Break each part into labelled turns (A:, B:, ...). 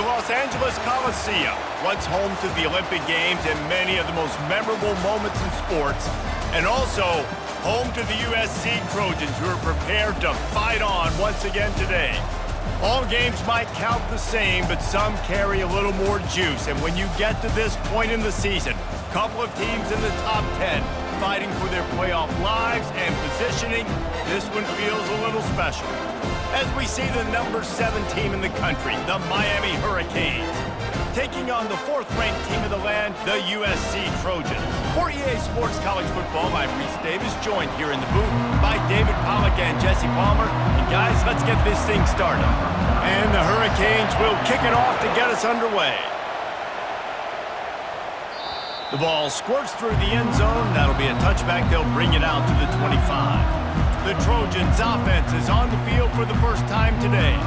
A: The Los Angeles Coliseum, once home to the Olympic Games and many of the most memorable moments in sports, and also home to the USC Trojans, who are prepared to fight on once again today. All games might count the same, but some carry a little more juice. And when you get to this point in the season, a couple of teams in the top 10 fighting for their playoff lives and positioning, this one feels a little special. As we see the number 7 team in the country, the Miami Hurricanes, taking on the 4th-ranked team of the land, the USC Trojans. For EA Sports College Football, I'm Reese Davis, joined here in the booth by David Pollack and Jesse Palmer. And guys, let's get this thing started. And the Hurricanes will kick it off to get us underway. The ball squirts through the end zone. That'll be a touchback. They'll bring it out to the 25. The Trojans' offense is on the field for the first time today.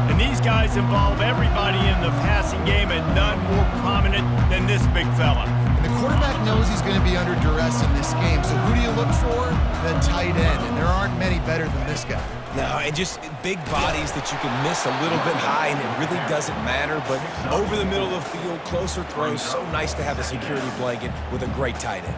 A: And these guys involve everybody in the passing game, and none more prominent than this big fella.
B: And the quarterback knows he's going to be under duress in this game, so who do you look for? The tight end, and there aren't many better than this guy.
C: No, and just big bodies that you can miss a little bit high, and it really doesn't matter. But over the middle of the field, closer throws, so nice to have a security blanket with a great tight end.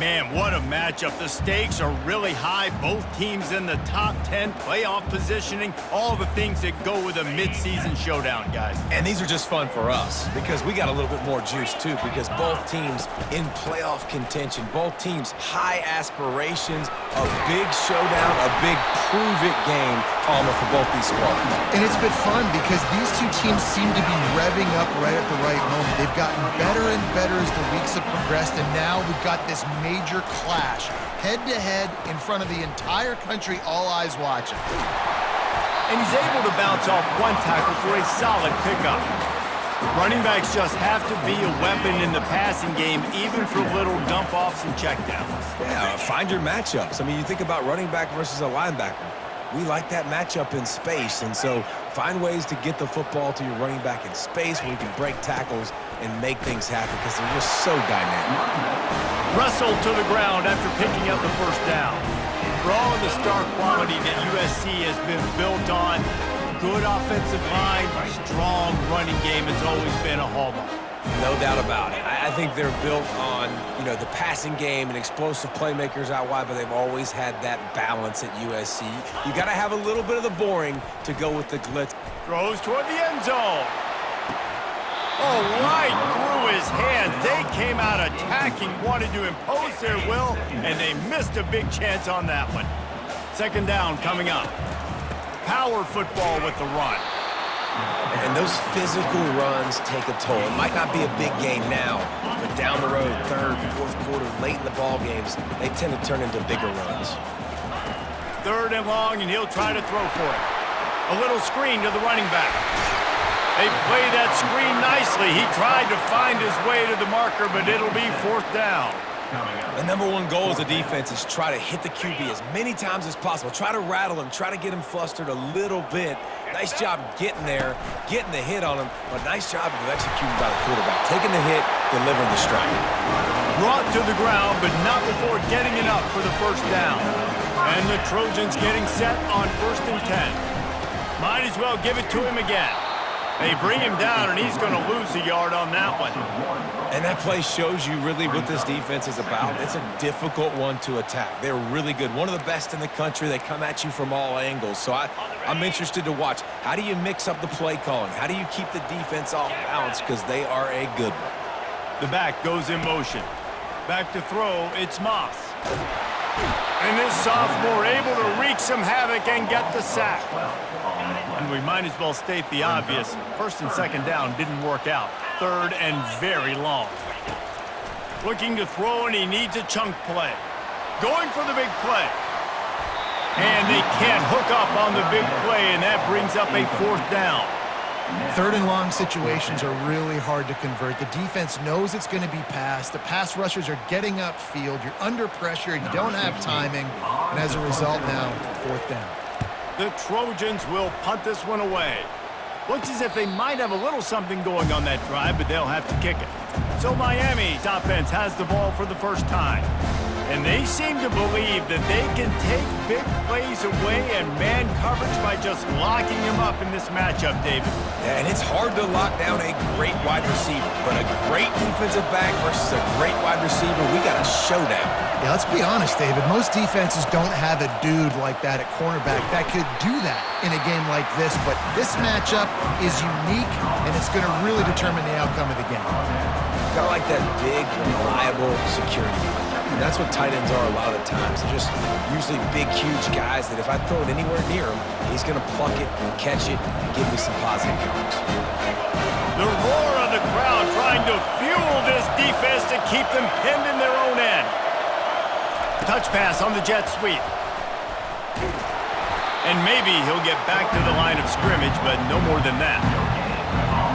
A: Man, what a matchup. The stakes are really high. Both teams in the top 10, playoff positioning, all the things that go with a midseason showdown, guys.
C: And these are just fun for us because we got a little bit more juice, too, because both teams in playoff contention, both teams high aspirations, a big showdown, a big prove-it game, Palmer, for both these squads.
B: And it's been fun because these two teams seem to be revving up right at the right moment. They've gotten better and better as the weeks have progressed, and now we've got this major clash, head-to-head in front of the entire country, all eyes watching.
A: And he's able to bounce off one tackle for a solid pickup. Running backs just have to be a weapon in the passing game, even for little dump-offs and checkdowns.
C: Yeah, find your matchups. I mean, you think about running back versus a linebacker. We like that matchup in space, and so find ways to get the football to your running back in space where you can break tackles and make things happen because they're just so dynamic.
A: Russell to the ground after picking up the first down. For all of the star quality that USC has been built on, good offensive line, strong running game has always been a hallmark.
C: No doubt about it. I think they're built on, the passing game and explosive playmakers out wide, but they've always had that balance at USC. You got to have a little bit of the boring to go with the glitz.
A: Throws toward the end zone. Oh, right through his hands. They came out attacking, wanted to impose their will, and they missed a big chance on that one. Second down coming up. Power football with the run.
C: And those physical runs take a toll. It might not be a big game now, but down the road, third, fourth quarter, late in the ball games, they tend to turn into bigger runs.
A: Third and long, and he'll try to throw for it. A little screen to the running back. They play that screen nicely. He tried to find his way to the marker, but it'll be fourth down.
C: The number one goal as a defense is try to hit the QB as many times as possible. Try to rattle him, try to get him flustered a little bit. Nice job getting there, getting the hit on him, but nice job of executing by the quarterback. Taking the hit, delivering the strike.
A: Brought to the ground, but not before getting it up for the first down. And the Trojans getting set on 1st and 10. Might as well give it to him again. They bring him down, and he's going to lose a yard on that one.
C: And that play shows you really what this defense is about. It's a difficult one to attack. They're really good. One of the best in the country. They come at you from all angles. So I'm interested to watch. How do you mix up the play calling? How do you keep the defense off balance? Because they are a good one.
A: The back goes in motion. Back to throw, it's Moss. And this sophomore able to wreak some havoc and get the sack. And we might as well state the obvious. First and second down didn't work out. Third and very long. Looking to throw, and he needs a chunk play. Going for the big play. And they can't hook up on the big play, and that brings up a fourth down.
B: Third and long situations are really hard to convert. The defense knows it's going to be passed. The pass rushers are getting upfield. You're under pressure. You don't have timing. And as a result now, fourth down.
A: The Trojans will punt this one away. Looks as if they might have a little something going on that drive, but they'll have to kick it. So Miami's offense has the ball for the first time. And they seem to believe that they can take big plays away and man coverage by just locking him up in this matchup, David.
C: Yeah, and it's hard to lock down a great wide receiver, but a great defensive back versus a great wide receiver, we got a showdown.
B: Yeah, let's be honest, David. Most defenses don't have a dude like that at cornerback that could do that in a game like this, but this matchup is unique, and it's going to really determine the outcome of the game.
C: Kind of like that big, reliable security blanket. And that's what tight ends are a lot of the times. They're just usually big, huge guys that if I throw it anywhere near him, he's going to pluck it, catch it, and give me some positive yards.
A: The roar of the crowd trying to fuel this defense to keep them pinned in their own end. Touch pass on the jet sweep. And maybe he'll get back to the line of scrimmage, but no more than that.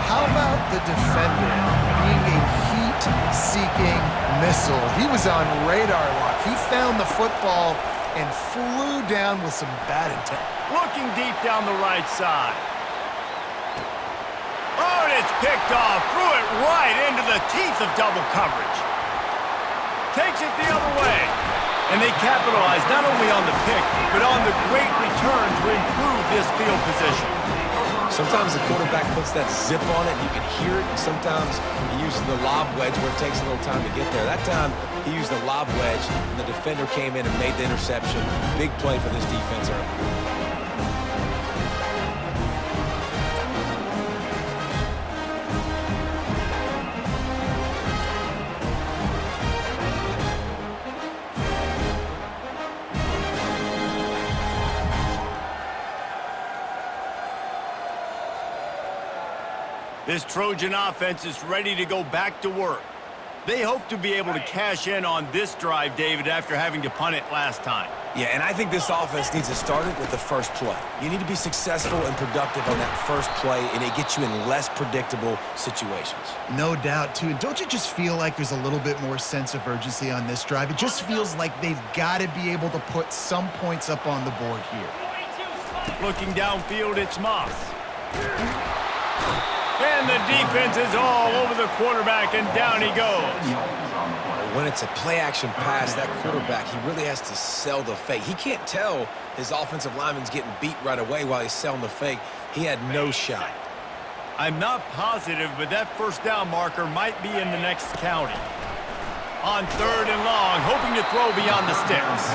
B: How about the defender being a heat-seeking missile? He was on radar lock. He found the football and flew down with some bad intent.
A: Looking deep down the right side. Oh, and it's picked off. Threw it right into the teeth of double coverage. Takes it the other way. And they capitalize not only on the pick, but on the great return to improve this field position.
C: Sometimes the quarterback puts that zip on it, and you can hear it, and sometimes he uses the lob wedge where it takes a little time to get there. That time, he used the lob wedge, and the defender came in and made the interception. Big play for this defense early.
A: This Trojan offense is ready to go back to work. They hope to be able to cash in on this drive, David, after having to punt it last time.
C: Yeah, and I think this offense needs to start it with the first play. You need to be successful and productive on that first play, and it gets you in less predictable situations.
B: No doubt, too. And don't you just feel like there's a little bit more sense of urgency on this drive? It just feels like they've got to be able to put some points up on the board here.
A: Looking downfield, it's Moss. And the defense is all over the quarterback, and down he goes.
C: When it's a play-action pass, that quarterback, he really has to sell the fake. He can't tell his offensive lineman's getting beat right away while he's selling the fake. He had no shot.
A: I'm not positive, but that first down marker might be in the next county. On 3rd and long, hoping to throw beyond the sticks.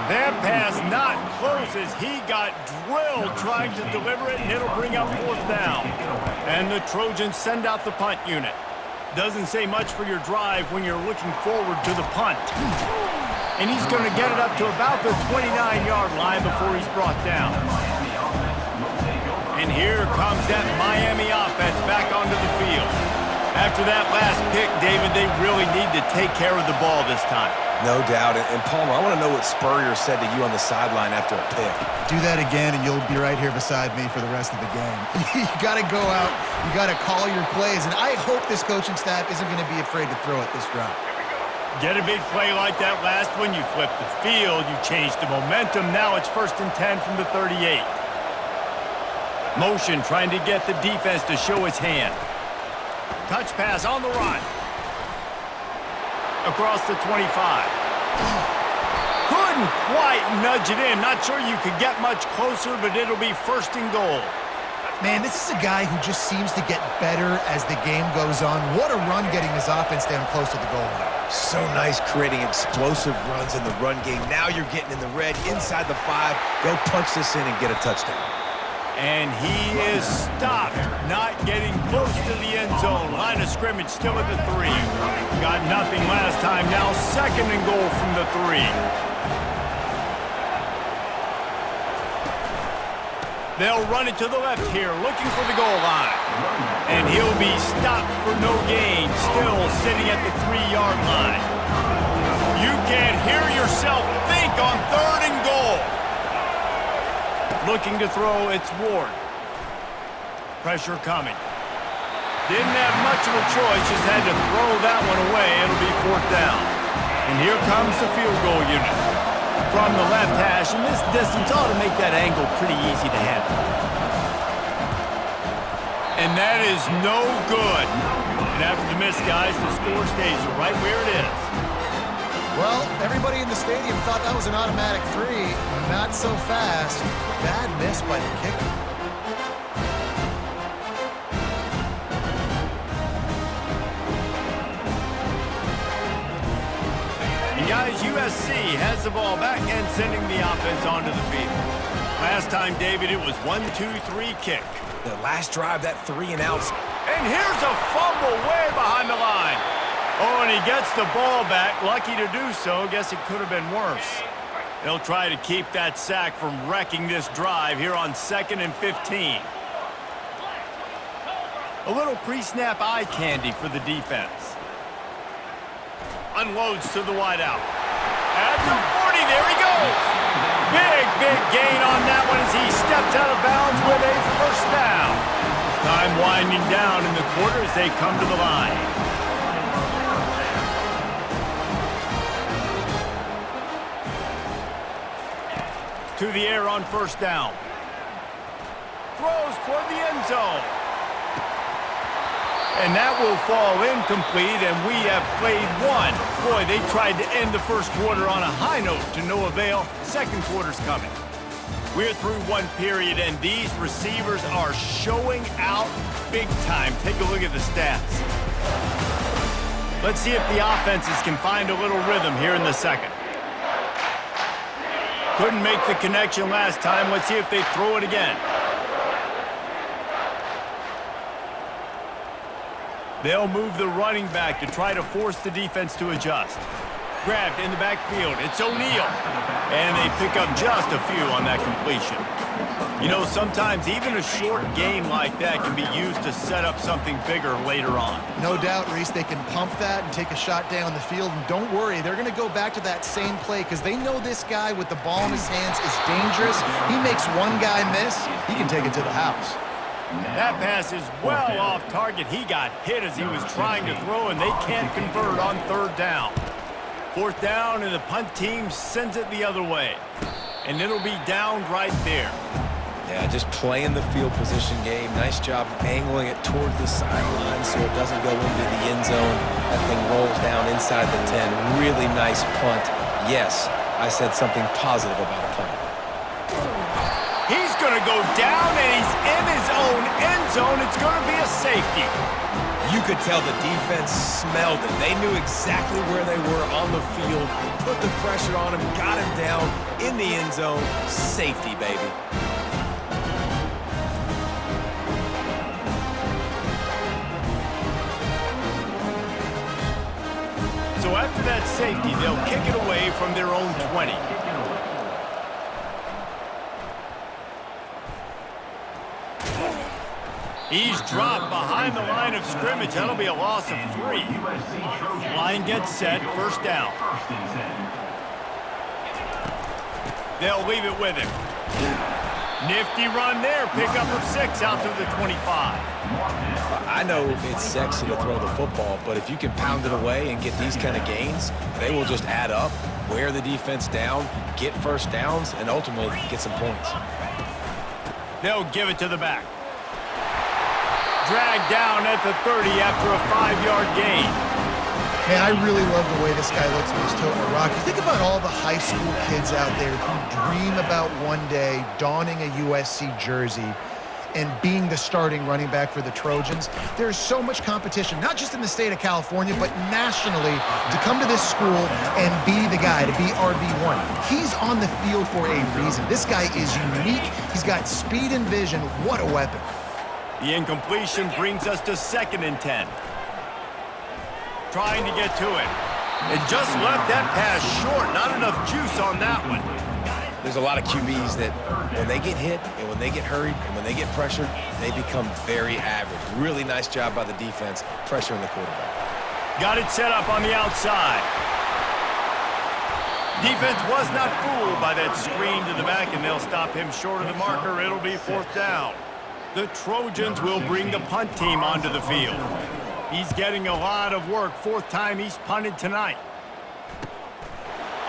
A: That pass not close as he got drilled trying to deliver it, and it'll bring up 4th down. And the Trojans send out the punt unit. Doesn't say much for your drive when you're looking forward to the punt. And he's going to get it up to about the 29-yard line before he's brought down. And here comes that Miami offense back onto the field. After that last pick, David, they really need to take care of the ball this time.
C: No doubt. And Palmer, I want to know what Spurrier said to you on the sideline after a pick.
B: Do that again, and you'll be right here beside me for the rest of the game. You got to go out. You got to call your plays. And I hope this coaching staff isn't going to be afraid to throw it this drive.
A: Get a big play like that last one, you flip the field, you change the momentum. Now it's 1st and 10 from the 38. Motion trying to get the defense to show his hand. Touch pass on the run. Across the 25. Couldn't quite nudge it in. Not sure you could get much closer, but it'll be 1st and goal.
B: Man, this is a guy who just seems to get better as the game goes on. What a run getting his offense down close to the goal line.
C: So nice creating explosive runs in the run game. Now you're getting in the red inside the 5. Go punch this in and get a touchdown.
A: And he is stopped, not getting close to the end zone. Line of scrimmage still at the 3. Got nothing last time. Now 2nd and goal from the 3. They'll run it to the left here, looking for the goal line. And he'll be stopped for no gain, still sitting at the 3-yard line. You can hear yourself think on 3rd and goal. Looking to throw, it's Ward. Pressure coming. Didn't have much of a choice, just had to throw that one away. It'll be 4th down. And here comes the field goal unit. From the left hash, and this distance ought to make that angle pretty easy to handle. And that is no good. And after the miss, guys, the score stays right where it is.
B: Well, everybody in the stadium thought that was an automatic three. Not so fast. Bad miss by the kicker.
A: And guys, USC has the ball back and sending the offense onto the field. Last time, David, it was 1-2-3 kick.
C: The last drive, that 3 and outs.
A: And here's a fumble way behind the line. Oh, and he gets the ball back. Lucky to do so. Guess it could have been worse. They'll try to keep that sack from wrecking this drive here on 2nd and 15. A little pre-snap eye candy for the defense. Unloads to the wideout. At the 40, there he goes. Big gain on that one as he steps out of bounds with a first down. Time winding down in the quarter as they come to the line. To the air on first down. Throws toward the end zone. And that will fall incomplete, and we have played one. Boy, they tried to end the first quarter on a high note to no avail. Second quarter's coming. We're through one period, and these receivers are showing out big time. Take a look at the stats. Let's see if the offenses can find a little rhythm here in the second. Couldn't make the connection last time. Let's see if they throw it again. They'll move the running back to try to force the defense to adjust. Grabbed in the backfield. It's O'Neal. And they pick up just a few on that completion. You know, sometimes even a short gain like that can be used to set up something bigger later on.
B: No doubt, Reese, they can pump that and take a shot down the field. And don't worry, they're going to go back to that same play because they know this guy with the ball in his hands is dangerous. He makes one guy miss, he can take it to the house.
A: That pass is well off target. He got hit as he was trying to throw, and they can't convert on third down. Fourth down, and the punt team sends it the other way. And it'll be down right there.
C: Yeah, just playing the field position game. Nice job angling it toward the sideline so it doesn't go into the end zone. That thing rolls down inside the 10. Really nice punt. Yes, I said something positive about a punt.
A: He's going to go down, and he's in his own end zone. It's going to be a safety.
C: You could tell the defense smelled it. They knew exactly where they were on the field, put the pressure on him, got him down in the end zone. Safety, baby.
A: So after that safety, they'll kick it away from their own 20. He's dropped behind the line of scrimmage. That'll be a loss of 3. Line gets set, first down. They'll leave it with him. Nifty run there, pickup of 6 out to the 25.
C: I know it's sexy to throw the football, but if you can pound it away and get these kind of gains, they will just add up, wear the defense down, get first downs, and ultimately get some points.
A: They'll give it to the back. Dragged down at the 30 after a 5-yard gain.
B: Man, I really love the way this guy looks when he's toting a rock. You think about all the high school kids out there who dream about one day donning a USC jersey and being the starting running back for the Trojans. There's so much competition, not just in the state of California, but nationally, to come to this school and be the guy, to be RB1. He's on the field for a reason. This guy is unique. He's got speed and vision. What a weapon.
A: The incompletion brings us to 2nd and 10. Trying to get to it. It just left that pass short. Not enough juice on that one.
C: There's a lot of QBs that when they get hit and when they get hurried and when they get pressured, they become very average. Really nice job by the defense, pressuring the quarterback.
A: Got it set up on the outside. Defense was not fooled by that screen to the back, and they'll stop him short of the marker. It'll be 4th down. The Trojans will bring the punt team onto the field. He's getting a lot of work. 4th time he's punted tonight.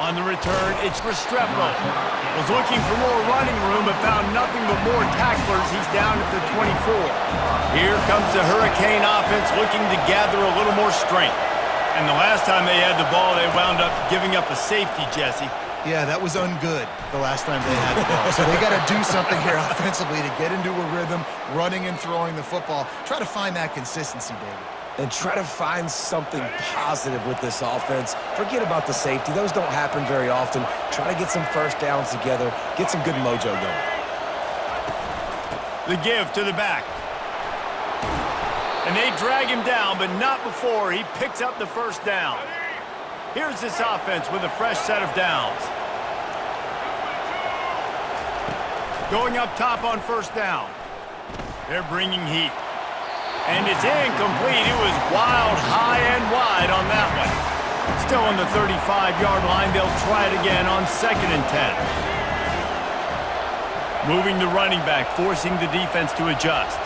A: On the return, it's Restrepo. Was looking for more running room, but found nothing but more tacklers. He's down at the 24. Here comes the Hurricane offense looking to gather a little more strength. And the last time they had the ball, they wound up giving up a safety, Jesse.
B: Yeah, that was ungood the last time they had the ball. So they got to do something here offensively to get into a rhythm, running and throwing the football. Try to find that consistency, David.
C: And try to find something positive with this offense. Forget about the safety. Those don't happen very often. Try to get some first downs together. Get some good mojo going.
A: The give to the back. And they drag him down, but not before he picks up the first down. Here's this offense with a fresh set of downs. Going up top on first down. They're bringing heat. And it's incomplete. It was wild, high and wide on that one. Still on the 35-yard line. They'll try it again on 2nd and 10. Moving the running back, forcing the defense to adjust.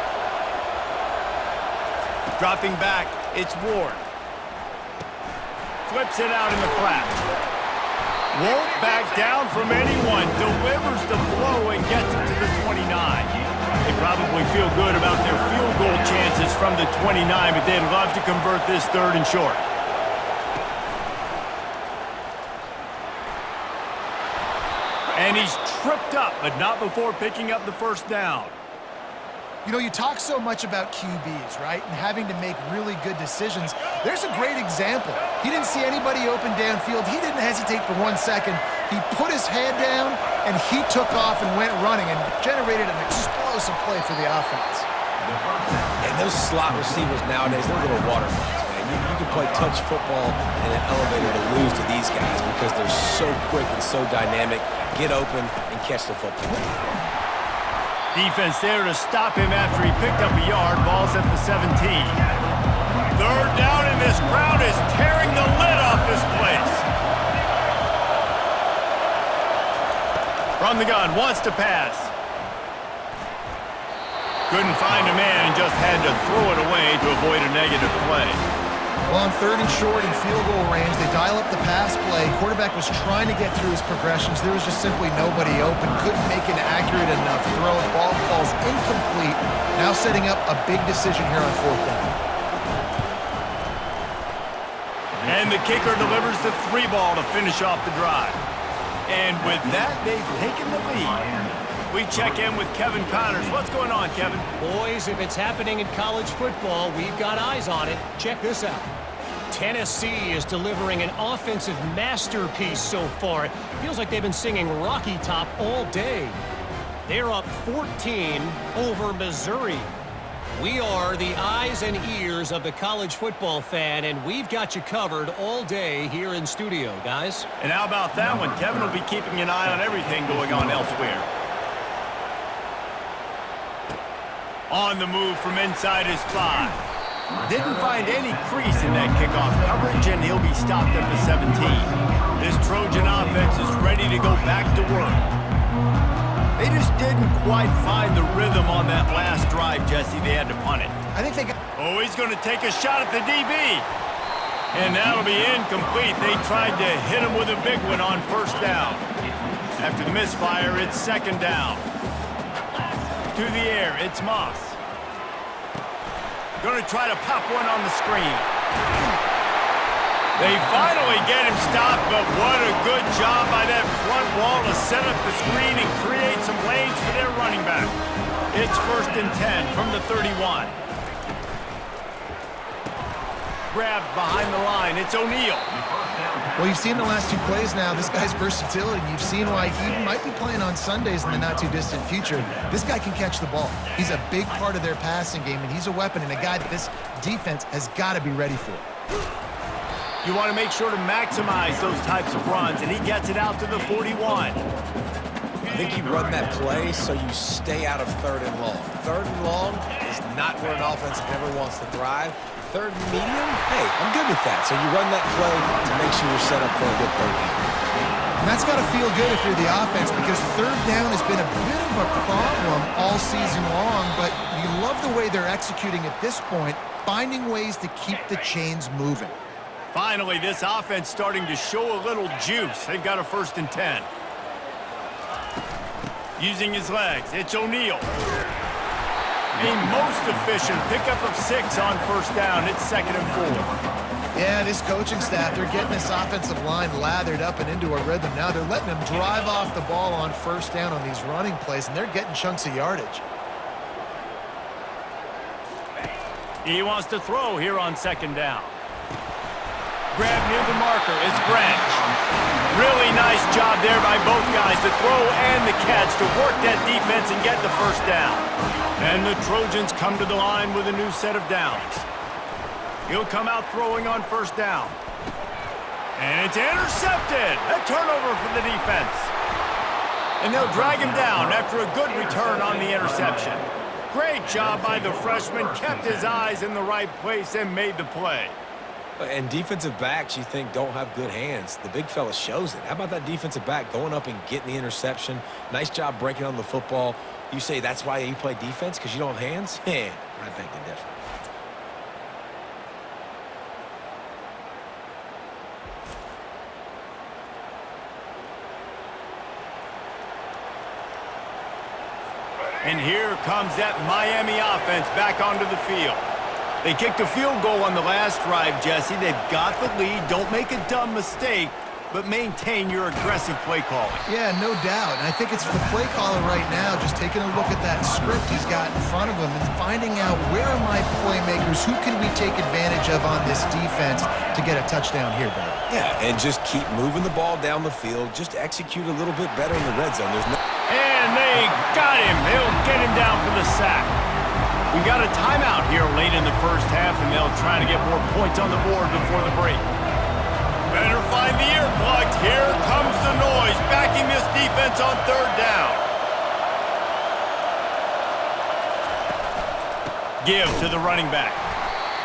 A: Dropping back, it's Ward. Flips it out in the flat. Won't back down from anyone. Delivers the blow and gets it to the 29. They probably feel good about their field goal chances from the 29, but they'd love to convert this 3rd and short. And he's tripped up, but not before picking up the first down.
B: You know, you talk so much about QBs, right? And having to make really good decisions. There's a great example. He didn't see anybody open downfield. He didn't hesitate for 1 second. He put his head down, and he took off and went running and generated an explosive play for the offense.
C: And those slot receivers nowadays, they're little watermelons, man. You can play touch football in an elevator to lose to these guys because they're so quick and so dynamic. Get open and catch the football.
A: Defense there to stop him after he picked up a yard. Ball's at the 17. 3rd down, and this crowd is tearing the lid off this place. From the gun, wants to pass. Couldn't find a man and just had to throw it away to avoid a negative play.
B: Well, on 3rd and short in field goal range, they dial up the pass play. Quarterback was trying to get through his progressions. There was just simply nobody open. Couldn't make an accurate enough throw. Ball falls incomplete. Now setting up a big decision here on 4th down.
A: And the kicker delivers the 3 ball to finish off the drive. And with that, they've taken the lead. We check in with Kevin Connors. What's going on, Kevin?
D: Boys, if it's happening in college football, we've got eyes on it. Check this out. Tennessee is delivering an offensive masterpiece so far. It feels like they've been singing Rocky Top all day. They're up 14 over Missouri. We are the eyes and ears of the college football fan, and we've got you covered all day here in studio, guys.
A: And how about that one? Kevin will be keeping an eye on everything going on elsewhere. On the move from inside his 5. Didn't find any crease in that kickoff coverage, and he'll be stopped at the 17. This Trojan offense is ready to go back to work. They just didn't quite find the rhythm on that last drive, Jesse. They had to punt it.
B: I think they got...
A: Oh, he's going to take a shot at the DB. And that'll be incomplete. They tried to hit him with a big one on 1st down. After the misfire, it's 2nd down. To the air, it's Moss. Going to try to pop one on the screen. They finally get him stopped, but what a good job by that front wall to set up the screen and create some lanes for their running back. It's 1st and 10 from the 31. Grabbed behind the line, it's O'Neal.
B: Well, you've seen the last 2 plays now. This guy's versatility. You've seen why he might be playing on Sundays in the not-too-distant future. This guy can catch the ball. He's a big part of their passing game, and he's a weapon and a guy that this defense has got to be ready for.
A: You want to make sure to maximize those types of runs, and he gets it out to the 41.
C: I think you run that play so you stay out of 3rd and long. 3rd and long is not where an offense ever wants to thrive. 3rd and medium, hey, I'm good with that. So you run that play to make sure you're set up for a good 3rd down.
B: And that's got to feel good if you're the offense, because 3rd down has been a bit of a problem all season long, but you love the way they're executing at this point, finding ways to keep the chains moving.
A: Finally, this offense starting to show a little juice. They've got a 1st and 10. Using his legs, it's O'Neal. A most efficient pickup of 6 on 1st down. It's 2nd and 4.
B: Yeah, this coaching staff, they're getting this offensive line lathered up and into a rhythm. Now they're letting them drive off the ball on first down on these running plays, and they're getting chunks of yardage.
A: He wants to throw here on second down. Grab near the marker. It's Branch. Really nice job there by both guys, the throw and the catch, to work that defense and get the first down. And the Trojans come to the line with a new set of downs. He'll come out throwing on first down. And it's intercepted. A turnover for the defense. And they'll drag him down after a good return on the interception. Great job by the freshman. Kept his eyes in the right place and made the play.
C: And defensive backs you think don't have good hands. The big fella shows it. How about that defensive back going up and getting the interception? Nice job breaking on the football. You say that's why you play defense, because you don't have hands? Man, I beg to differ.
A: And here comes that Miami offense back onto the field. They kicked a field goal on the last drive, Jesse. They've got the lead. Don't make a dumb mistake, but maintain your aggressive play calling.
B: Yeah, no doubt. And I think it's the play caller right now just taking a look at that script he's got in front of him and finding out where are my playmakers, who can we take advantage of on this defense to get a touchdown here, Doug.
C: Yeah, and just keep moving the ball down the field. Just execute a little bit better in the red zone. There's no...
A: And they got him. They'll get him down for the sack. We got a timeout here late in the first half, and they'll try to get more points on the board before the break. Better find the earplugs. Here comes the noise, backing this defense on third down. Give to the running back.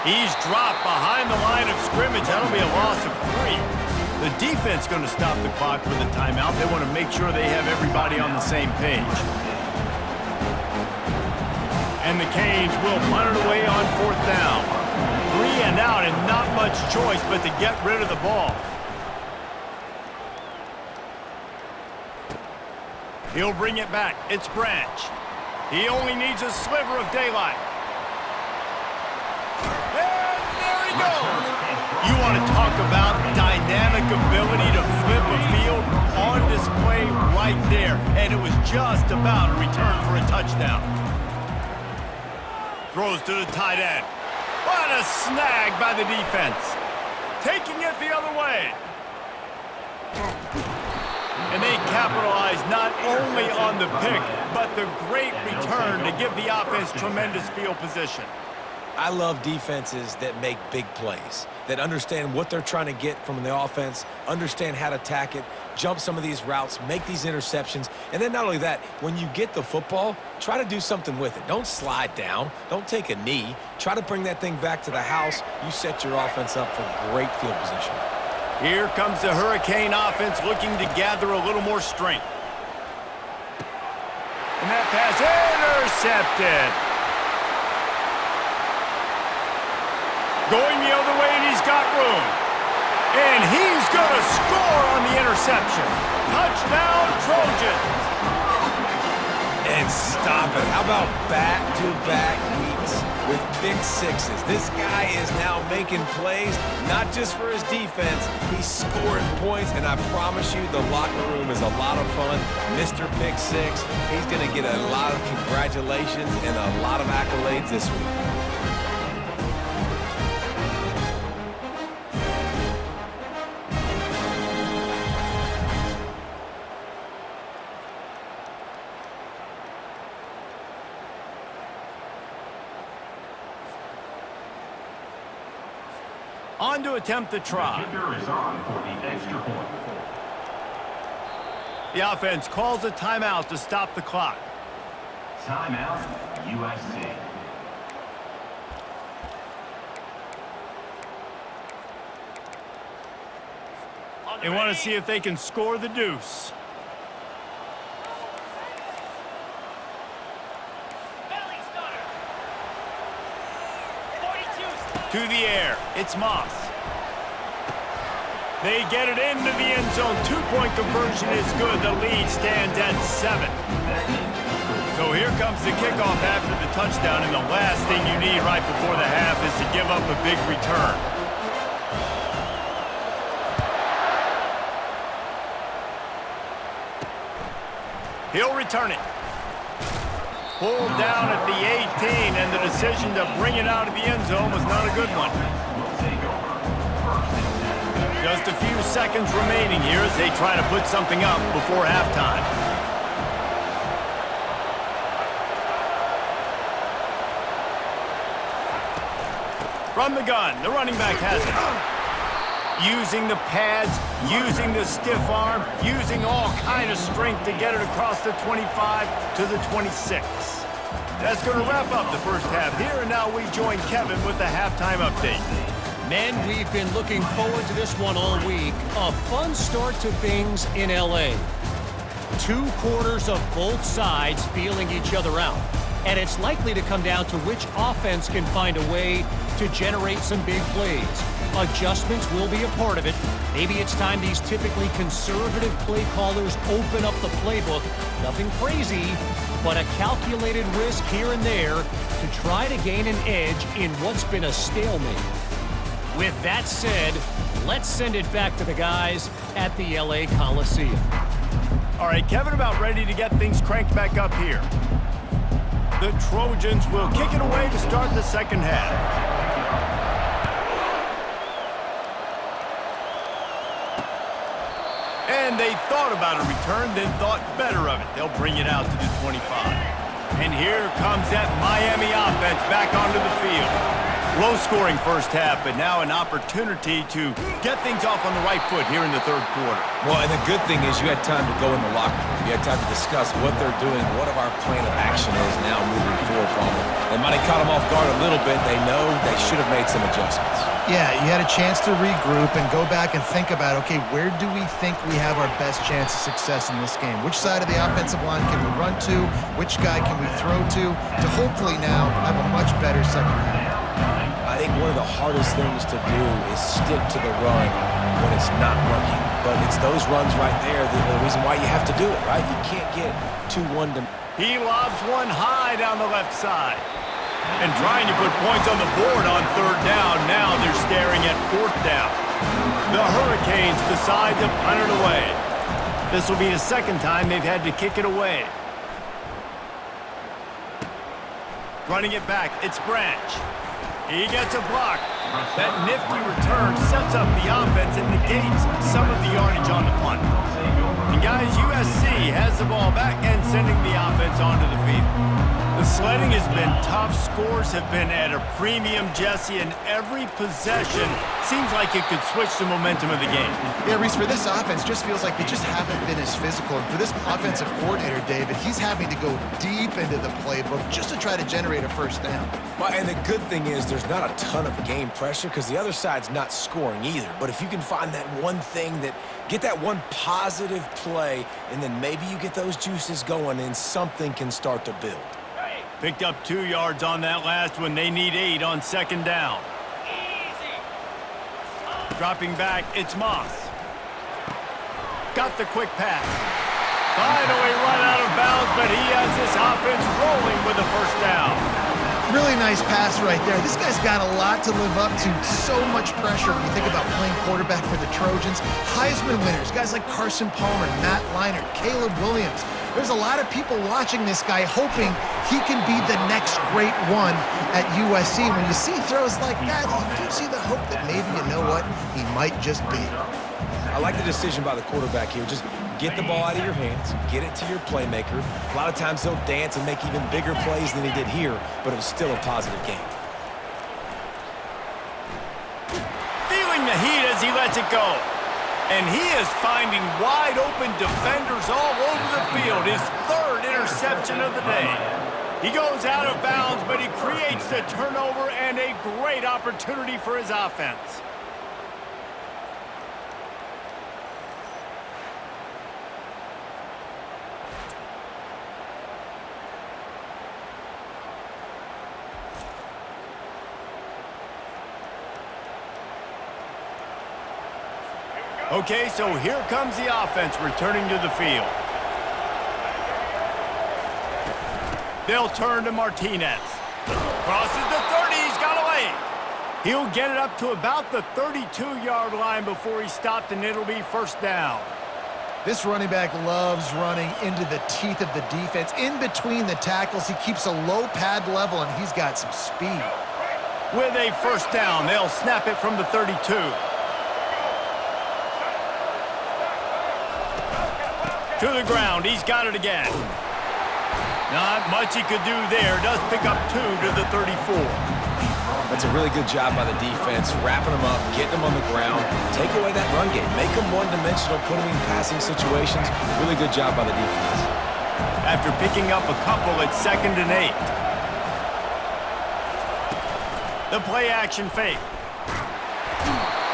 A: He's dropped behind the line of scrimmage. That'll be a loss of 3. The defense going to stop the clock with a timeout. They want to make sure they have everybody on the same page. And the Canes will punt it away on fourth down. 3 and out, and not much choice but to get rid of the ball. He'll bring it back. It's Branch. He only needs a sliver of daylight. And there he goes. You want to talk about dynamic ability to flip a field? On display right there. And it was just about a return for a touchdown. Throws to the tight end. What a snag by the defense. Taking it the other way. And they capitalize not only on the pick, but the great return to give the offense tremendous field position.
C: I love defenses that make big plays, that understand what they're trying to get from the offense, understand how to attack it, jump some of these routes, make these interceptions, and then not only that, when you get the football, try to do something with it. Don't slide down. Don't take a knee. Try to bring that thing back to the house. You set your offense up for great field position.
A: Here comes the Hurricane offense looking to gather a little more strength. And that pass intercepted. Going the other way, and he's got room. And he's going to score on the interception. Touchdown, Trojans.
C: And stop it. How about back-to-back weeks with pick sixes? This guy is now making plays, not just for his defense. He's scoring points, and I promise you the locker room is a lot of fun. Mr. Pick Six, he's going to get a lot of congratulations and a lot of accolades this week.
A: On to attempt the try.
E: The kicker is on for the extra point.
A: The offense calls a timeout to stop the clock.
E: Timeout, USC.
A: They want to see if they can score the deuce. To the air, it's Moss. They get it into the end zone. 2-point conversion is good. The lead stands at 7. So here comes the kickoff after the touchdown, and the last thing you need right before the half is to give up a big return. He'll return it. Pulled down at the 18, and the decision to bring it out of the end zone was not a good one. Just a few seconds remaining here as they try to put something up before halftime. From the gun, the running back has it. Using the pads, using the stiff arm, using all kind of strength to get it across the 25 to the 26. That's going to wrap up the first half here, and now we join Kevin with the halftime update.
D: Men, we've been looking forward to this one all week. A fun start to things in L.A. 2 quarters of both sides feeling each other out. And it's likely to come down to which offense can find a way to generate some big plays. Adjustments will be a part of it. Maybe it's time these typically conservative play callers open up the playbook. Nothing crazy, but a calculated risk here and there to try to gain an edge in what's been a stalemate. With that said, let's send it back to the guys at the LA Coliseum.
A: All right, Kevin, about ready to get things cranked back up here. The Trojans will kick it away to start the second half. And they thought about a return, then thought better of it. They'll bring it out to the 25. And here comes that Miami offense back onto the field. Low-scoring first half, but now an opportunity to get things off on the right foot here in the third quarter.
C: Well, and the good thing is you had time to go in the locker room. You had time to discuss what they're doing, what our plan of action is now moving forward from them. They might have caught them off guard a little bit. They know they should have made some adjustments.
B: Yeah, you had a chance to regroup and go back and think about, okay, where do we think we have our best chance of success in this game? Which side of the offensive line can we run to? Which guy can we throw to hopefully now have a much better second half?
C: I think one of the hardest things to do is stick to the run when it's not working. But it's those runs right there that are the reason why you have to do it, right? You can't get 2-1 to...
A: He lobs one high down the left side. And trying to put points on the board on third down. Now they're staring at fourth down. The Hurricanes decide to punt it away. This will be the second time they've had to kick it away. Running it back, it's Branch. He gets a block. That nifty return sets up the offense and negates some of the yardage on the punt. And guys, USC has the ball back and sending the offense onto the field. The sledding has been tough. Scores have been at a premium, Jesse, and every possession seems like it could switch the momentum of the game.
B: Yeah, Reese, for this offense, just feels like they just haven't been as physical. And for this offensive coordinator, David, he's having to go deep into the playbook just to try to generate a first down.
C: Well, and the good thing is there's not a ton of game pressure because the other side's not scoring either. But if you can find that one thing get that one positive play, and then maybe you get those juices going and something can start to build.
A: Picked up 2 yards on that last one. They need 8 on second down. Dropping back, it's Moss. Got the quick pass. Finally run out of bounds, but he has this offense rolling with a first down.
B: Really nice pass right there. This guy's got a lot to live up to. So much pressure when you think about playing quarterback for the Trojans. Heisman winners, guys like Carson Palmer, Matt Leinart, Caleb Williams. There's a lot of people watching this guy hoping he can be the next great one at USC. When you see throws like that, you do see the hope that maybe, you know what, he might just be.
C: I like the decision by the quarterback here. Just get the ball out of your hands, get it to your playmaker. A lot of times he'll dance and make even bigger plays than he did here, but it was still a positive game.
A: Feeling the heat as he lets it go. And he is finding wide-open defenders all over the field. His third interception of the day. He goes out of bounds, but he creates the turnover and a great opportunity for his offense. Okay, so here comes the offense returning to the field. They'll turn to Martinez. Crosses the 30, he's got away. He'll get it up to about the 32-yard line before he stopped, and it'll be first down.
B: This running back loves running into the teeth of the defense. In between the tackles, he keeps a low pad level, and he's got some speed.
A: With a first down, they'll snap it from the 32. To the ground, he's got it again. Not much he could do there. Does pick up 2 to the 34.
C: That's a really good job by the defense, wrapping them up, getting them on the ground, take away that run game, make them one-dimensional, put them in passing situations. Really good job by the defense.
A: After picking up a couple, it's 2nd and 8. The play action fake.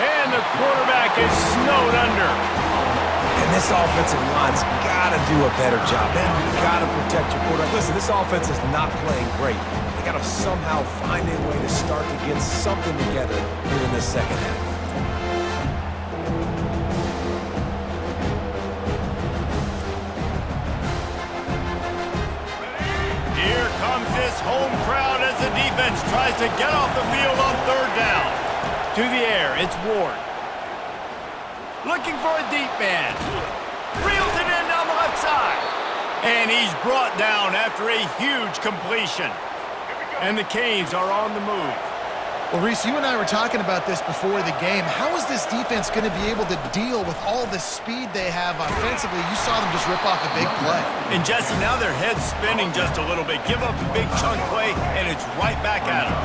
A: And the quarterback is snowed under.
C: And this offensive line's got to do a better job. Man, you got to protect your quarterback. Listen, this offense is not playing great. They got to somehow find a way to start to get something together here in the second half.
A: Here comes this home crowd as the defense tries to get off the field on 3rd down. To the air, it's Ward. Looking for a deep man. Reels it in down the left side. And he's brought down after a huge completion. And the Canes are on the move.
B: Well, Reese, you and I were talking about this before the game. How is this defense going to be able to deal with all the speed they have offensively? You saw them just rip off a big play.
A: And Jesse, now their head's spinning just a little bit. Give up a big chunk play, and it's right back at them.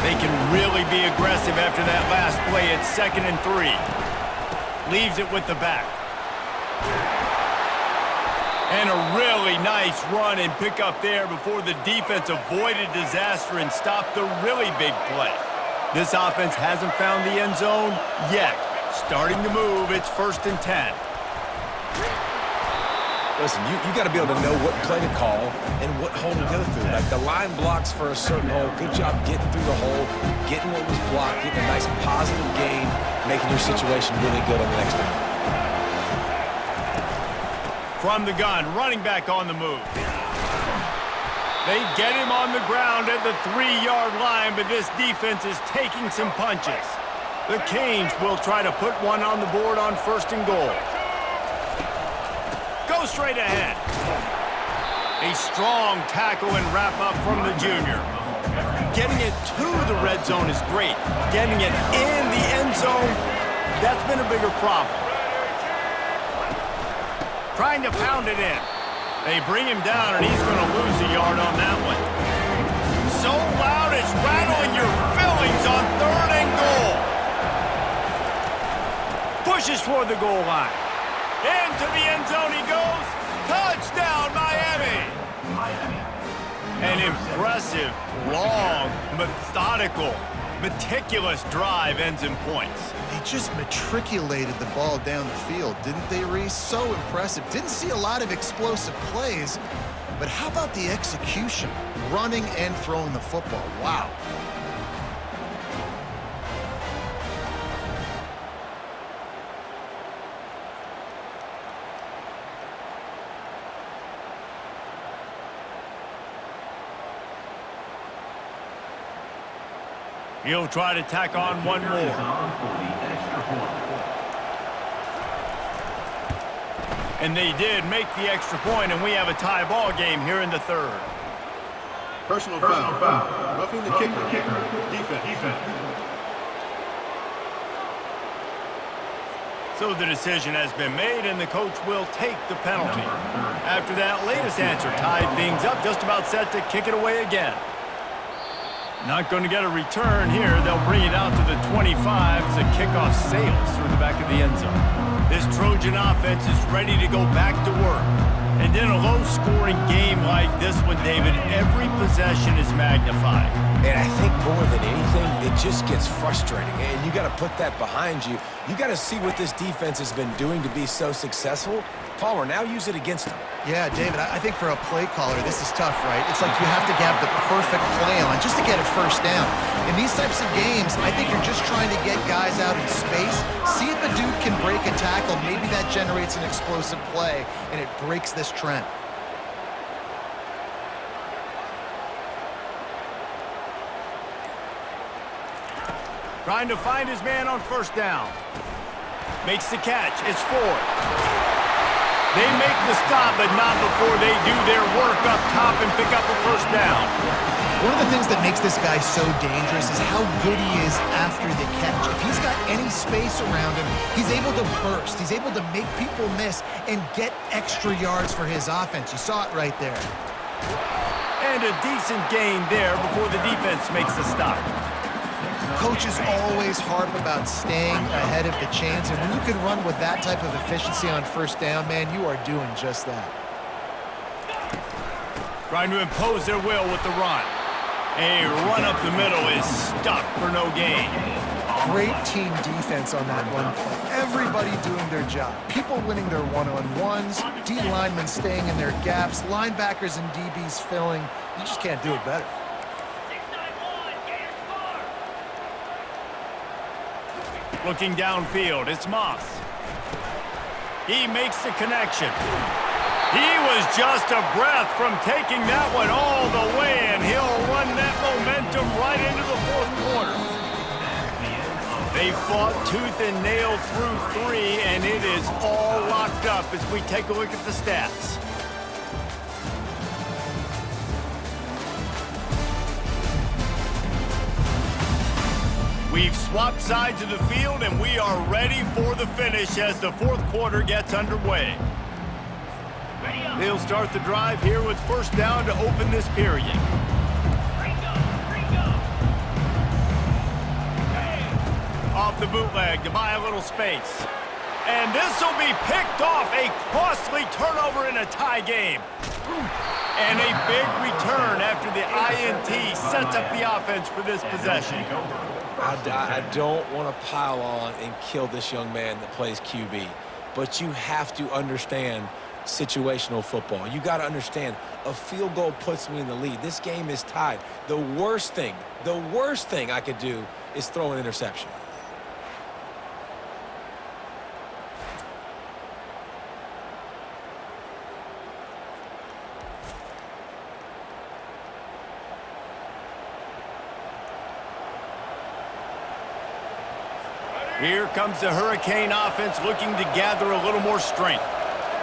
A: They can really be aggressive after that last play. It's 2nd and 3. Leaves it with the back. And a really nice run and pick up there before the defense avoided disaster and stopped the really big play. This offense hasn't found the end zone yet. Starting to move, it's 1st and 10.
C: Listen, you got to be able to know what play to call and what hole to go through. Like the line blocks for a certain hole. Good job getting through the hole, getting what was blocked, getting a nice positive gain, making your situation really good on the next down.
A: From the gun, running back on the move. They get him on the ground at the 3-yard line, but this defense is taking some punches. The Canes will try to put one on the board on 1st and goal. Go straight ahead. A strong tackle and wrap up from the junior. Getting it to the red zone is great. Getting it in the end zone, that's been a bigger problem. Trying to pound it in. They bring him down, and he's going to lose a yard on that one. So loud it's rattling your fillings on 3rd and goal. Pushes toward the goal line. Into the end zone he goes. Touchdown, Miami. An impressive, long, methodical, meticulous drive ends in points.
B: They just matriculated the ball down the field, didn't they, Reese? So impressive. Didn't see a lot of explosive plays, but how about the execution? Running and throwing the football. Wow.
A: He'll try to tack on one more. And they did make the extra point, and we have a tie ball game here in the 3rd.
F: Personal foul. Roughing the kicker. Defense.
A: So the decision has been made, and the coach will take the penalty. After that latest answer tied things up, just about set to kick it away again. Not going to get a return here. They'll bring it out to the 25 as the kickoff sails through the back of the end zone. This Trojan offense is ready to go back to work. And in a low-scoring game like this one, David, every possession is magnified.
C: And I think more than anything, it just gets frustrating. And you got to put that behind you. You got to see what this defense has been doing to be so successful. Palmer, now use it against them.
B: Yeah, David, I think for a play caller, this is tough, right? It's like you have to have the perfect play on just to get a first down. In these types of games, I think you're just trying to get guys out in space, see if a dude can break a tackle. Maybe that generates an explosive play, and it breaks this trend.
A: Trying to find his man on 1st down. Makes the catch. It's Ford. They make the stop, but not before they do their work up top and pick up a first down.
B: One of the things that makes this guy so dangerous is how good he is after the catch. If he's got any space around him, he's able to burst. He's able to make people miss and get extra yards for his offense. You saw it right there.
A: And a decent gain there before the defense makes the stop.
B: Coaches always harp about staying ahead of the chains, and when you can run with that type of efficiency on first down, man, you are doing just that.
A: Trying to impose their will with the run. A run up the middle is stuck for no gain.
B: Great team defense on that one play. Everybody doing their job. People winning their one-on-ones, D linemen staying in their gaps, linebackers and DBs filling. You just can't do it better.
A: Looking downfield, it's Moss. He makes the connection. He was just a breath from taking that one all the way, and he'll run that momentum right into the fourth quarter. They fought tooth and nail through 3, and it is all locked up as we take a look at the stats. We've swapped sides of the field, and we are ready for the finish as the fourth quarter gets underway. They'll start the drive here with first down to open this period. Off the bootleg to buy a little space. And this will be picked off. A costly turnover in a tie game. And a big return after the INT sets up the offense for this possession.
C: I don't want to pile on and kill this young man that plays QB, but you have to understand situational football. You got to understand, a field goal puts me in the lead. This game is tied. The worst thing I could do is throw an interception.
A: Here comes the Hurricane offense looking to gather a little more strength.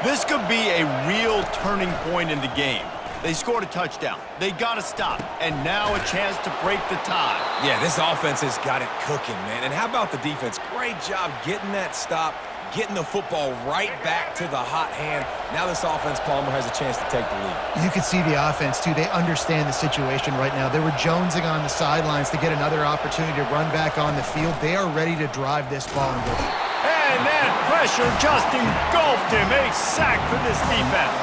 A: This could be a real turning point in the game. They scored a touchdown. They got a stop. And now a chance to break the tie.
C: Yeah, this offense has got it cooking, man. And how about the defense? Great job getting that stop, getting the football right back to the hot hand. Now this offense, Palmer, has a chance to take the lead.
B: You can see the offense, too. They understand the situation right now. They were jonesing on the sidelines to get another opportunity to run back on the field. They are ready to drive this ball and go.
A: And that pressure just engulfed him. A sack for this defense.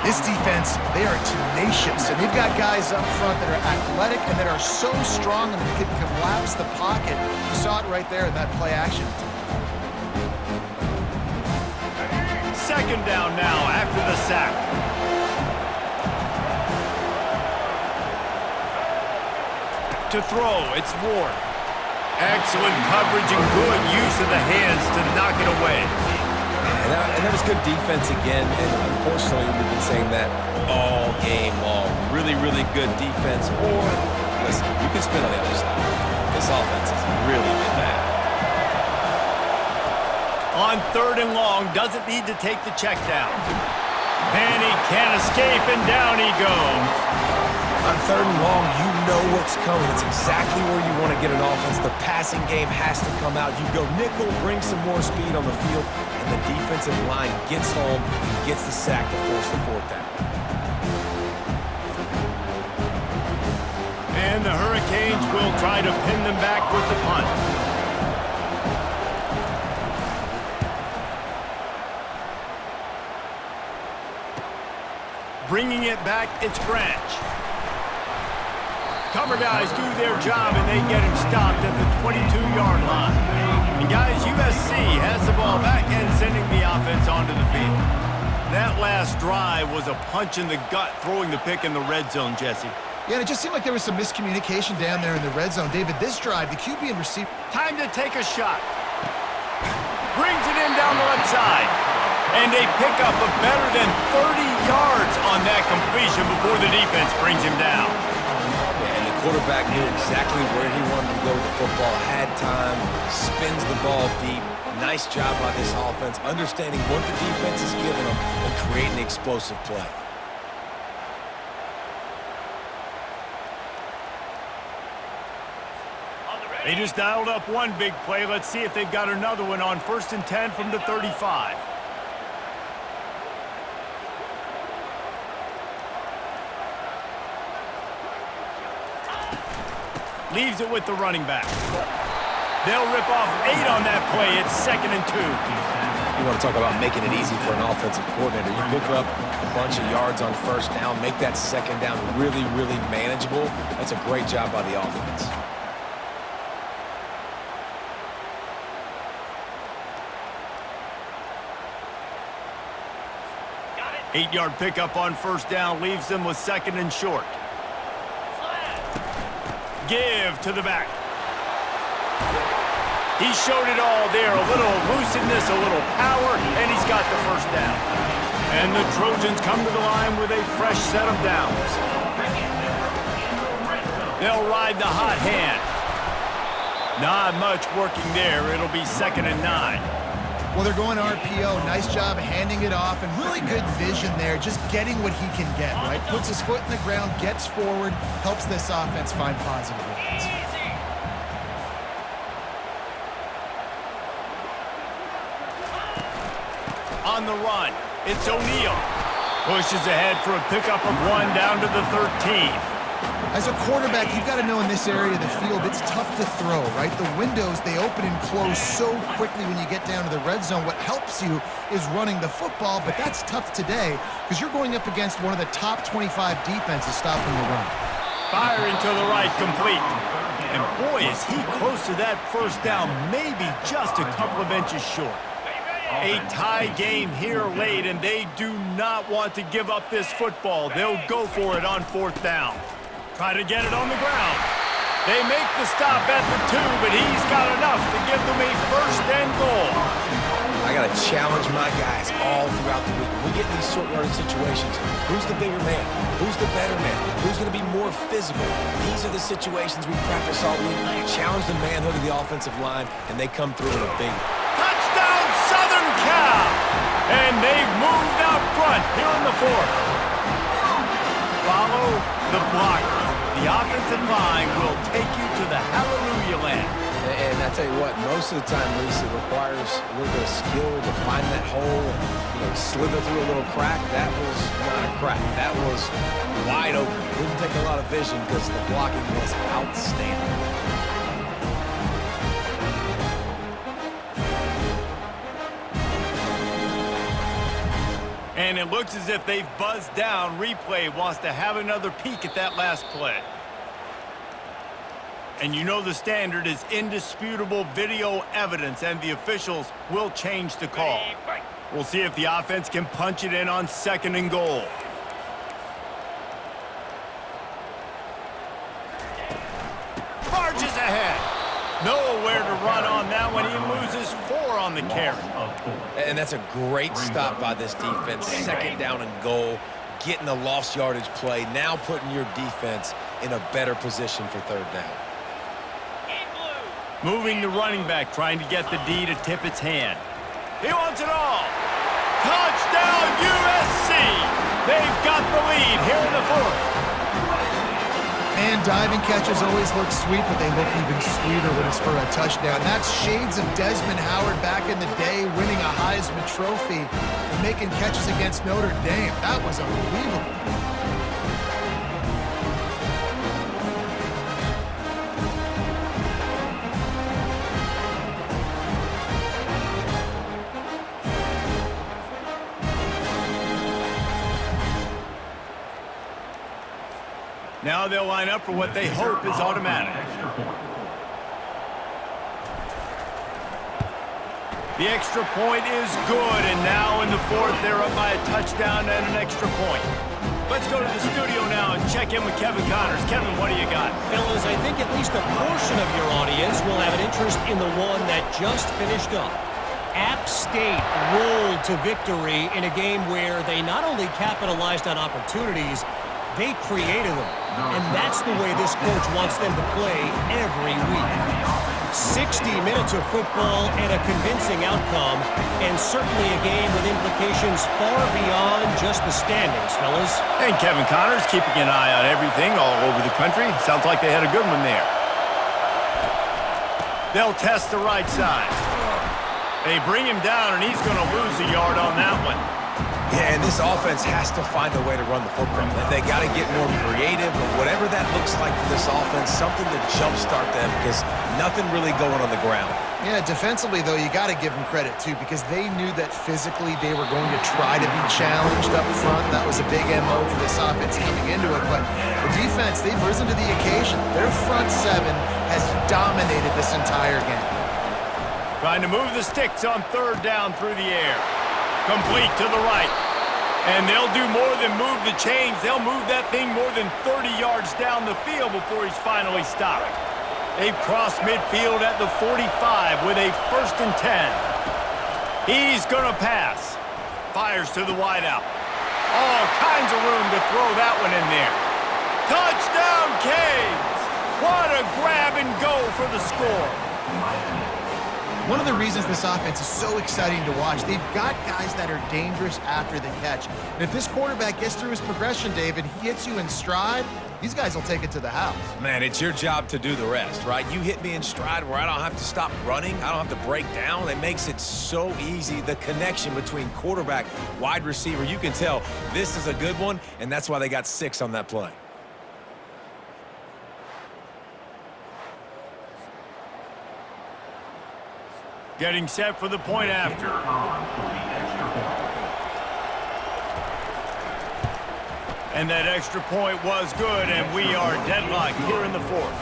B: This defense, they are tenacious, and they've got guys up front that are athletic and that are so strong and they can collapse the pocket. You saw it right there in that play action.
A: Second down now after the sack. To throw, it's Ward. Excellent coverage and good use of the hands to knock it away.
C: And that was good defense again, and unfortunately we've been saying that all game long. Really, really good defense, or, listen, you can spin on the other side. This offense has really been bad.
A: On third and long, doesn't need to take the check down. And he can't escape, and down he goes.
C: On third and long, you know what's coming. It's exactly where you want to get an offense. The passing game has to come out. You go nickel, bring some more speed on the field, and the defensive line gets home, gets the sack to force the fourth down.
A: And the Hurricanes will try to pin them back with the punt. Bringing it back, it's Branch. Cover guys do their job, and they get him stopped at the 22-yard line. And guys, USC has the ball back and sending the offense onto the field. That last drive was a punch in the gut, throwing the pick in the red zone, Jesse.
B: Yeah, and it just seemed like there was some miscommunication down there in the red zone. David, this drive, the QB and receiver.
A: Time to take a shot. Brings it in down the left side. And they pick up a better than 30 yards on that completion before the defense brings him down.
C: quarterback knew exactly where he wanted to go with the football, had time, spins the ball deep. Nice job by this offense, understanding what the defense is giving them and creating explosive play.
A: They just dialed up one big play. Let's see if they've got another one on 1st and 10 from the 35. Leaves it with the running back. They'll rip off 8 on that play. It's 2nd and 2.
C: You want to talk about making it easy for an offensive coordinator. You pick up a bunch of yards on 1st down, make that 2nd down really, really manageable. That's a great job by the offense.
A: Eight-yard pickup on 1st down leaves them with 2nd and short. Give to the back. He showed it all there. A little elusiveness, a little power, and he's got the 1st down. And the Trojans come to the line with a fresh set of downs. They'll ride the hot hand. Not much working there. It'll be 2nd and 9.
B: Well, they're going RPO. Nice job handing it off, and really good vision there, just getting what he can get, right? Puts his foot in the ground, gets forward, helps this offense find positive lanes.
A: On the run, it's O'Neal. Pushes ahead for a pickup of 1 down to the 13.
B: As a quarterback, you've got to know in this area of the field, it's tough to throw, right? The windows, they open and close so quickly when you get down to the red zone. What helps you is running the football, but that's tough today because you're going up against one of the top 25 defenses stopping the run.
A: Firing to the right, complete. And boy, is he close to that 1st down, maybe just a couple of inches short. A tie game here late, and they do not want to give up this football. They'll go for it on 4th down. Try to get it on the ground. They make the stop at the 2, but he's got enough to give them a 1st and goal.
C: I got to challenge my guys all throughout the week. When we get in these short yardage situations, who's the bigger man? Who's the better man? Who's going to be more physical? These are the situations we practice all week. Challenge the manhood of the offensive line, and they come through in a big
A: Touchdown, Southern Cal! And they've moved out front here in the 4th. Follow the blocker. The offensive line will take you to the hallelujah land.
C: And I tell you what, most of the time, Lisa, it requires a little bit of skill to find that hole and slither through a little crack. That was not a crack. That was wide open. Didn't take a lot of vision because the blocking was outstanding.
A: And it looks as if they've buzzed down. Replay wants to have another peek at that last play. And you know the standard is indisputable video evidence, and the officials will change the call. We'll see if the offense can punch it in on 2nd and goal. Barges ahead. Nowhere to run on that one. He loses 4 on the carry.
C: And that's a great stop by this defense. 2nd down and goal, getting the lost yardage play, now putting your defense in a better position for 3rd down.
A: Moving the running back, trying to get the D to tip its hand. He wants it all. Touchdown, USC! They've got the lead here in the 4th.
B: And diving catches always look sweet, but they look even sweeter when it's for a touchdown. That's shades of Desmond Howard back in the day, winning a Heisman Trophy and making catches against Notre Dame. That was unbelievable.
A: Now they'll line up for what they hope is automatic. The extra point is good, and now in the 4th, they're up by a touchdown and an extra point. Let's go to the studio now and check in with Kevin Connors. Kevin, what do you got?
D: Fellas, I think at least a portion of your audience will have an interest in the one that just finished up. App State rolled to victory in a game where they not only capitalized on opportunities, They created them, and that's the way this coach wants them to play every week. 60 minutes of football and a convincing outcome, and certainly a game with implications far beyond just the standings, fellas.
A: And Kevin Connors keeping an eye on everything all over the country. Sounds like they had a good one there. They'll test the right side. They bring him down, and he's going to lose a yard on that one.
C: Yeah, and this offense has to find a way to run the football. They got to get more creative, or whatever that looks like for this offense, something to jumpstart them, because nothing really going on the ground.
B: Yeah, defensively, though, you got to give them credit, too, because they knew that physically they were going to try to be challenged up front. That was a big MO for this offense coming into it. But the defense, they've risen to the occasion. Their front seven has dominated this entire game.
A: Trying to move the sticks on third down through the air. Complete to the right. And they'll do more than move the chains. They'll move that thing more than 30 yards down the field before he's finally stopped. They've crossed midfield at the 45 with a 1st and 10. He's going to pass. Fires to the wideout. All kinds of room to throw that one in there. Touchdown, Canes! What a grab and go for the score.
B: One of the reasons this offense is so exciting to watch, they've got guys that are dangerous after the catch. And if this quarterback gets through his progression, David, he hits you in stride, these guys will take it to the house.
C: Man, it's your job to do the rest, right? You hit me in stride where I don't have to stop running. I don't have to break down. It makes it so easy. The connection between quarterback, wide receiver, you can tell this is a good one, and that's why they got 6 on that play.
A: Getting set for the point after. And that extra point was good, and we are deadlocked here in the 4th.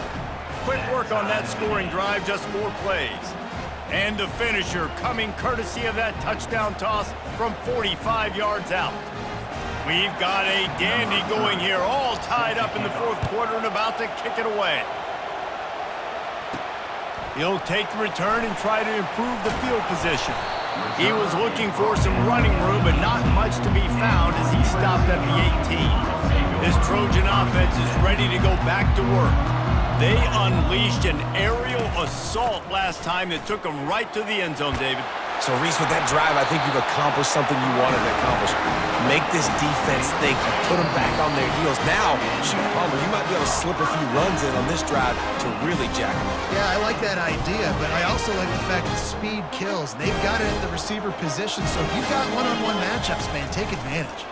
A: Quick work on that scoring drive, just 4 plays. And the finisher coming courtesy of that touchdown toss from 45 yards out. We've got a dandy going here, all tied up in the 4th quarter and about to kick it away. He'll take the return and try to improve the field position. He was looking for some running room, but not much to be found as he stopped at the 18. This Trojan offense is ready to go back to work. They unleashed an aerial assault last time that took them right to the end zone, David.
C: So, Reese, with that drive, I think you've accomplished something you wanted to accomplish. Make this defense think. You put them back on their heels. Now, shoot, Palmer, you might be able to slip a few runs in on this drive to really jack them up.
B: Yeah, I like that idea, but I also like the fact that speed kills. They've got it at the receiver position, so if you've got one-on-one matchups, man, take advantage.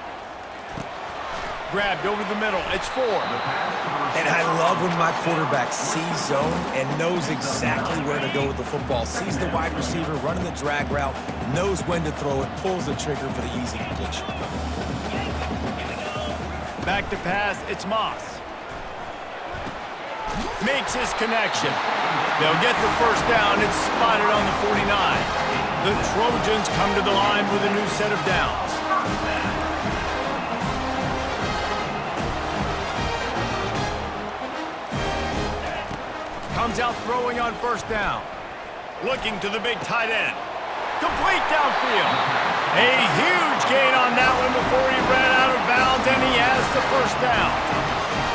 A: Grabbed over the middle. It's 4.
C: And I love when my quarterback sees zone and knows exactly where to go with the football. Sees the wide receiver running the drag route, knows when to throw it, pulls the trigger for the easy completion.
A: Back to pass, it's Moss. Makes his connection. They'll get the 1st down. It's spotted on the 49. The Trojans come to the line with a new set of downs. Comes out throwing on 1st down. Looking to the big tight end. Complete downfield. A huge gain on that one before he ran out of bounds, and he has the 1st down.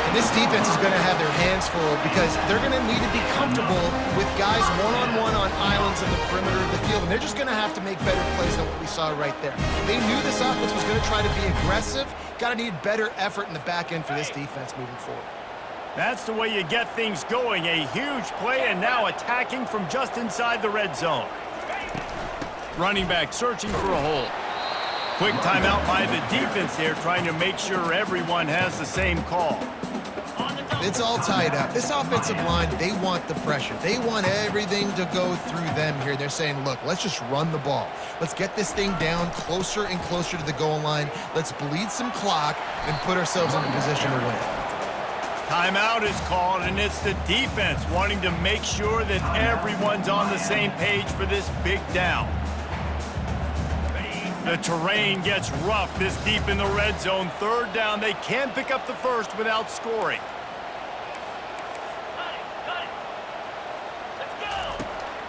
B: And this defense is going to have their hands full because they're going to need to be comfortable with guys one-on-one on islands in the perimeter of the field, and they're just going to have to make better plays than what we saw right there. They knew this offense was going to try to be aggressive. Got to need better effort in the back end for this defense moving forward.
A: That's the way you get things going. A huge play, and now attacking from just inside the red zone. Running back searching for a hole. Quick timeout by the defense there, trying to make sure everyone has the same call.
B: It's all tied up. This offensive line, they want the pressure. They want everything to go through them here. They're saying, look, let's just run the ball. Let's get this thing down closer and closer to the goal line. Let's bleed some clock and put ourselves in a position to win.
A: Timeout is called, and it's the defense wanting to make sure that everyone's on the same page for this big down. The terrain gets rough this deep in the red zone. 3rd down, they can't pick up the 1st without scoring.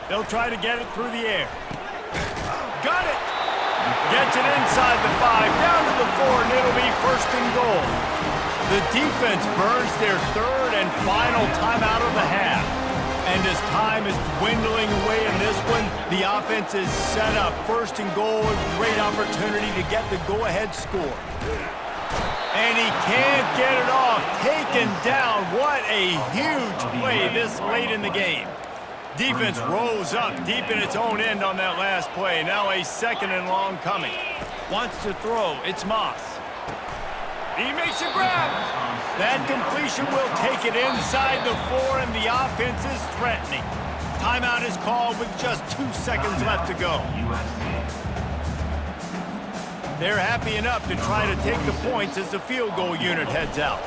A: They'll try to get it through the air. Got it! Gets it inside the 5, down to the 4, and it'll be first and goal. The defense burns their third and final timeout of the half. And as time is dwindling away in this one, the offense is set up. First and goal, a great opportunity to get the go-ahead score. And he can't get it off. Taken down. What a huge play this late in the game. Defense rose up deep in its own end on that last play. Now a second and long coming. Wants to throw. It's Moss. He makes a grab. That completion will take it inside the 4, and the offense is threatening. Timeout is called with just 2 seconds left to go. They're happy enough to try to take the points as the field goal unit heads out.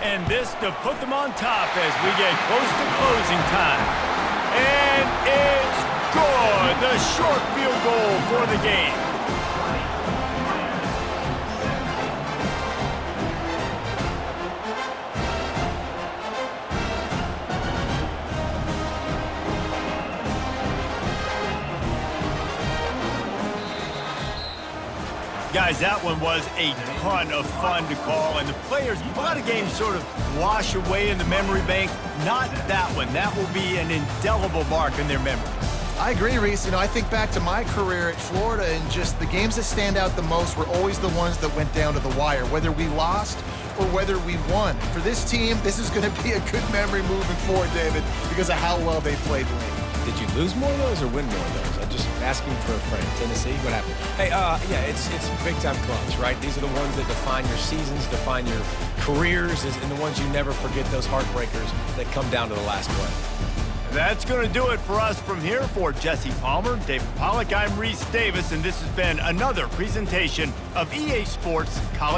A: And this to put them on top as we get close to closing time. And it's good. The short field goal for the game. Guys, that one was a ton of fun to call, and the players, a lot of games sort of wash away in the memory bank. Not that one. That will be an indelible mark in their memory.
B: I agree, Reese. You know, I think back to my career at Florida, and just the games that stand out the most were always the ones that went down to the wire, whether we lost or whether we won. For this team, this is going to be a good memory moving forward, David, because of how well they played late.
C: Did you lose more of those or win more of those? I'm just asking for a friend. Tennessee, what happened? Hey, yeah, it's big-time clubs, right? These are the ones that define your seasons, define your careers, and the ones you never forget, those heartbreakers that come down to the last play.
A: That's going to do it for us from here. For Jesse Palmer, David Pollack, I'm Reese Davis, and this has been another presentation of EA Sports College